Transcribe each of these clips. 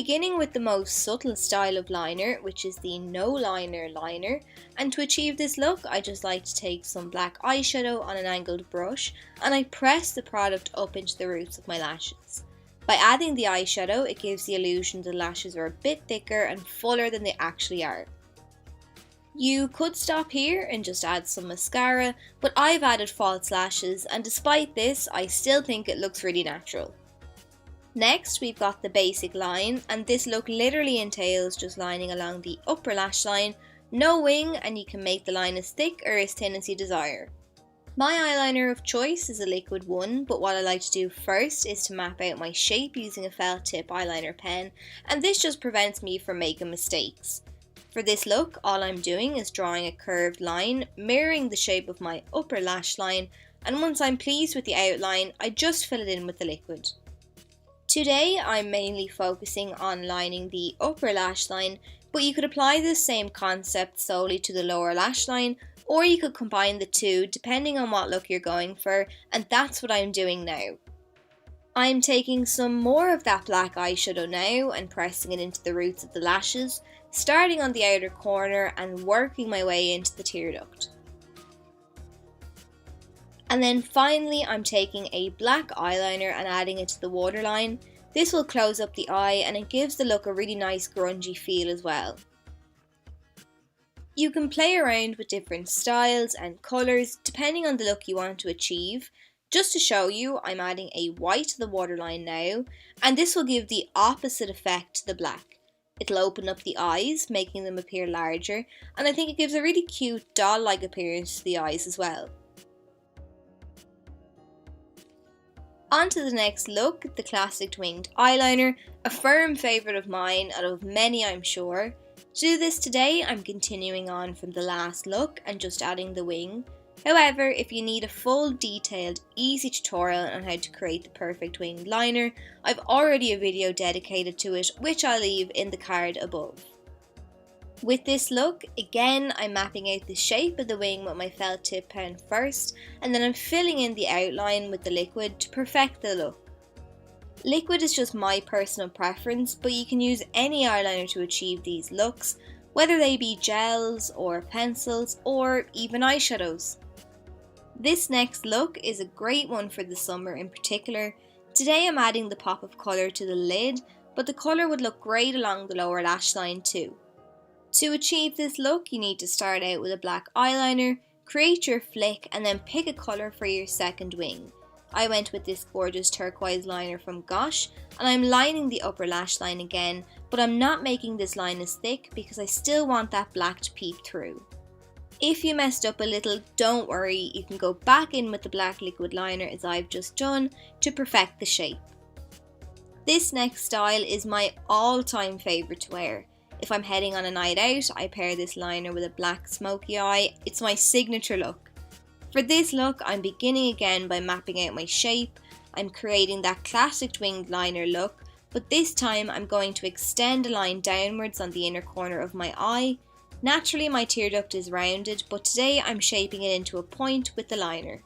beginning with the most subtle style of liner, which is the no liner liner, and to achieve this look I just like to take some black eyeshadow on an angled brush and I press the product up into the roots of my lashes. By adding the eyeshadow it gives the illusion the lashes are a bit thicker and fuller than they actually are. You could stop here and just add some mascara, but I've added false lashes and despite this I still think it looks really natural. Next we've got the basic line, and this look literally entails just lining along the upper lash line, no wing, and you can make the line as thick or as thin as you desire. My eyeliner of choice is a liquid one, but what I like to do first is to map out my shape using a felt tip eyeliner pen, and this just prevents me from making mistakes. For this look all I'm doing is drawing a curved line mirroring the shape of my upper lash line, and once I'm pleased with the outline I just fill it in with the liquid. Today I'm mainly focusing on lining the upper lash line, but you could apply this same concept solely to the lower lash line, or you could combine the two depending on what look you're going for, and that's what I'm doing now. I'm taking some more of that black eyeshadow now and pressing it into the roots of the lashes, starting on the outer corner and working my way into the tear duct. And then finally I'm taking a black eyeliner and adding it to the waterline. This will close up the eye and it gives the look a really nice grungy feel as well. You can play around with different styles and colours depending on the look you want to achieve. Just to show you, I'm adding a white to the waterline now, and this will give the opposite effect to the black. It'll open up the eyes, making them appear larger, and I think it gives a really cute doll-like appearance to the eyes as well. On to the next look, the classic winged eyeliner, a firm favourite of mine out of many I'm sure. To do this today I'm continuing on from the last look and just adding the wing. However, if you need a full detailed easy tutorial on how to create the perfect winged liner, I've already a video dedicated to it which I'll leave in the card above. With this look, again I'm mapping out the shape of the wing with my felt tip pen first, and then I'm filling in the outline with the liquid to perfect the look. Liquid is just my personal preference, but you can use any eyeliner to achieve these looks, whether they be gels or pencils or even eyeshadows. This next look is a great one for the summer in particular. Today I'm adding the pop of colour to the lid, but the colour would look great along the lower lash line too. To achieve this look you need to start out with a black eyeliner, create your flick and then pick a colour for your second wing. I went with this gorgeous turquoise liner from Gosh and I'm lining the upper lash line again, but I'm not making this line as thick because I still want that black to peep through. If you messed up a little, don't worry, you can go back in with the black liquid liner as I've just done to perfect the shape. This next style is my all-time favourite to wear. If I'm heading on a night out, I pair this liner with a black smoky eye. It's my signature look. For this look, I'm beginning again by mapping out my shape. I'm creating that classic winged liner look, but this time I'm going to extend a line downwards on the inner corner of my eye. Naturally my tear duct is rounded, but today I'm shaping it into a point with the liner.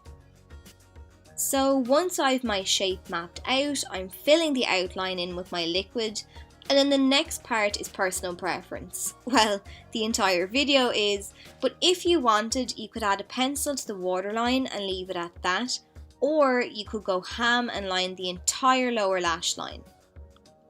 So once I've my shape mapped out, I'm filling the outline in with my liquid. And then the next part is personal preference. Well, the entire video is, but if you wanted, you could add a pencil to the waterline and leave it at that, or you could go ham and line the entire lower lash line.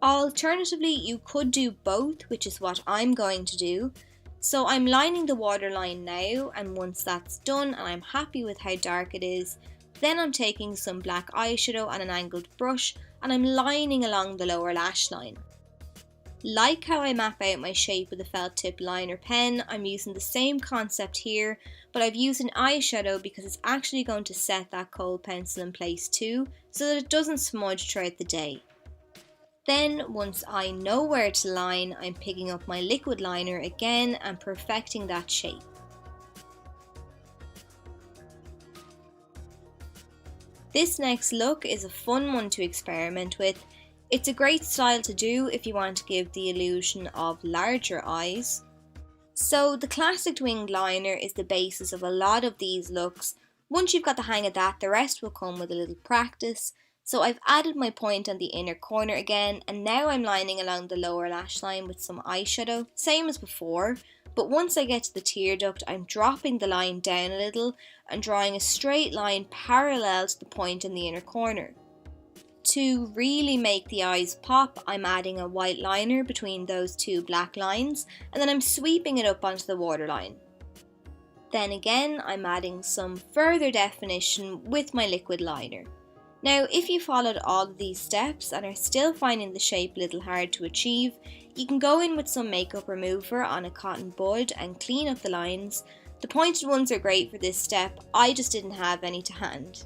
Alternatively, you could do both, which is what I'm going to do. So I'm lining the waterline now, and once that's done and I'm happy with how dark it is, then I'm taking some black eyeshadow on an angled brush and I'm lining along the lower lash line. Like how I map out my shape with a felt tip liner pen, I'm using the same concept here, but I've used an eyeshadow because it's actually going to set that kohl pencil in place too, so that it doesn't smudge throughout the day. Then, once I know where to line, I'm picking up my liquid liner again and perfecting that shape. This next look is a fun one to experiment with. It's a great style to do if you want to give the illusion of larger eyes. So the classic winged liner is the basis of a lot of these looks. Once you've got the hang of that, the rest will come with a little practice. So I've added my point on the inner corner again, and now I'm lining along the lower lash line with some eyeshadow, same as before, but once I get to the tear duct I'm dropping the line down a little and drawing a straight line parallel to the point in the inner corner. To really make the eyes pop, I'm adding a white liner between those two black lines, and then I'm sweeping it up onto the waterline. Then again, I'm adding some further definition with my liquid liner. Now, if you followed all of these steps and are still finding the shape a little hard to achieve, you can go in with some makeup remover on a cotton bud and clean up the lines. The pointed ones are great for this step, I just didn't have any to hand.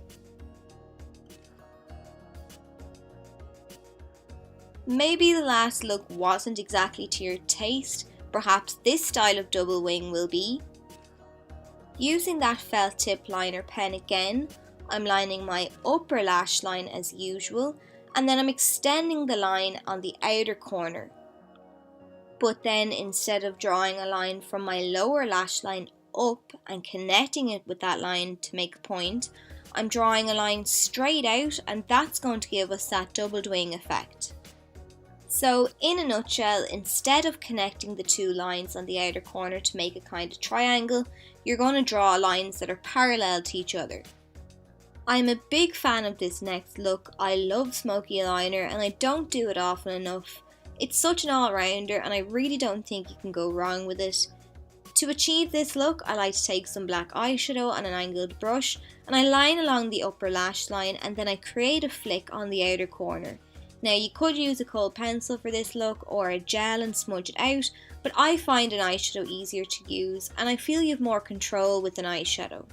Maybe the last look wasn't exactly to your taste, perhaps this style of double wing will be. Using that felt tip liner pen again, I'm lining my upper lash line as usual, and then I'm extending the line on the outer corner. But then instead of drawing a line from my lower lash line up and connecting it with that line to make a point, I'm drawing a line straight out, and that's going to give us that doubled wing effect. So in a nutshell, instead of connecting the two lines on the outer corner to make a kind of triangle, you're going to draw lines that are parallel to each other. I'm a big fan of this next look. I love smoky eyeliner and I don't do it often enough. It's such an all-rounder and I really don't think you can go wrong with it. To achieve this look, I like to take some black eyeshadow on an angled brush and I line along the upper lash line, and then I create a flick on the outer corner. Now you could use a kohl pencil for this look or a gel and smudge it out, but I find an eyeshadow easier to use and I feel you have more control with an eyeshadow.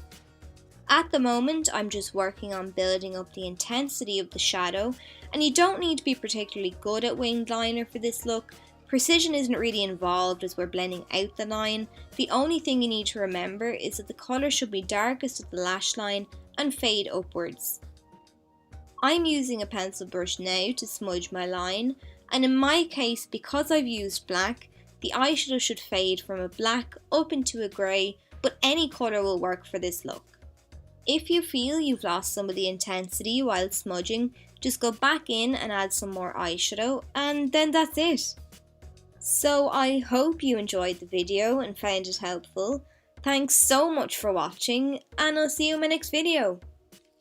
At the moment I'm just working on building up the intensity of the shadow, and you don't need to be particularly good at winged liner for this look. Precision isn't really involved as we're blending out the line. The only thing you need to remember is that the colour should be darkest at the lash line and fade upwards. I'm using a pencil brush now to smudge my line, and in my case, because I've used black, the eyeshadow should fade from a black up into a grey, but any colour will work for this look. If you feel you've lost some of the intensity while smudging, just go back in and add some more eyeshadow, and then that's it. So I hope you enjoyed the video and found it helpful. Thanks so much for watching, and I'll see you in my next video.